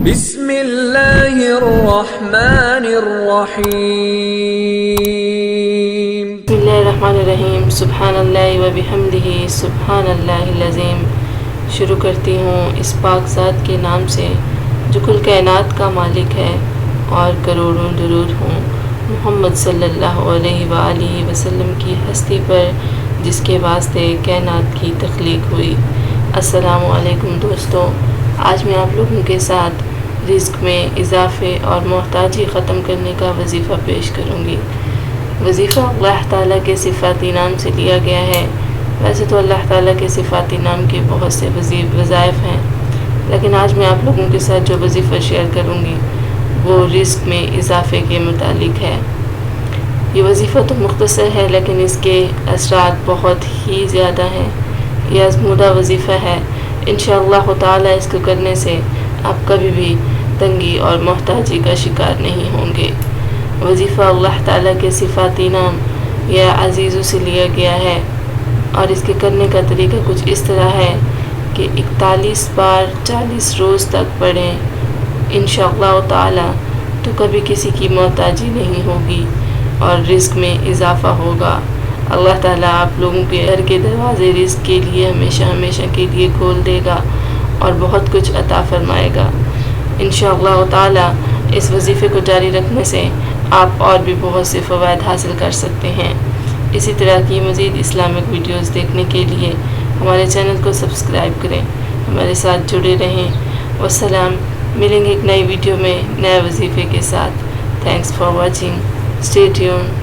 بسم اللہ الرحمن الرحیم بسم اللہ الرحمن الرحیم سبحان اللہ و بحمدہ سبحان اللہ العظیم۔ شروع کرتی ہوں اس پاک ذات کے نام سے جو کل کائنات کا مالک ہے، اور کروڑوں درود ہوں محمد صلی اللہ علیہ وآلہ وسلم کی ہستی پر جس کے واسطے کائنات کی تخلیق ہوئی۔ السلام علیکم دوستو، آج میں آپ لوگوں کے ساتھ رزق میں اضافے اور محتاجی ختم کرنے کا وظیفہ پیش کروں گی۔ وظیفہ اللہ تعالیٰ کے صفاتی نام سے لیا گیا ہے۔ ویسے تو اللہ تعالیٰ کے صفاتی نام کے بہت سے وظائف ہیں، لیکن آج میں آپ لوگوں کے ساتھ جو وظیفہ شیئر کروں گی وہ رزق میں اضافے کے متعلق ہے۔ یہ وظیفہ تو مختصر ہے لیکن اس کے اثرات بہت ہی زیادہ ہیں۔ یہ آزمودہ وظیفہ ہے، انشاءاللہ تعالیٰ اس کو کرنے سے آپ کبھی بھی تنگی اور محتاجی کا شکار نہیں ہوں گے۔ وظیفہ اللہ تعالیٰ کے صفاتی نام یا عزیزوں سے لیا گیا ہے، اور اس کے کرنے کا طریقہ کچھ اس طرح ہے کہ 41 بار 40 روز تک پڑھیں انشاءاللہ تعالیٰ، تو کبھی کسی کی محتاجی نہیں ہوگی اور رزق میں اضافہ ہوگا۔ اللہ تعالیٰ آپ لوگوں کے گھر کے دروازے رزق کے لیے ہمیشہ کے لیے کھول دے گا اور بہت کچھ عطا فرمائے گا انشاءاللہ تعالیٰ۔ اس وظیفے کو جاری رکھنے سے آپ اور بھی بہت سے فوائد حاصل کر سکتے ہیں۔ اسی طرح کی مزید اسلامک ویڈیوز دیکھنے کے لیے ہمارے چینل کو سبسکرائب کریں، ہمارے ساتھ جڑے رہیں۔ والسلام، ملیں گے ایک نئی ویڈیو میں نئے وظیفے کے ساتھ۔ Thanks for watching, stay tune.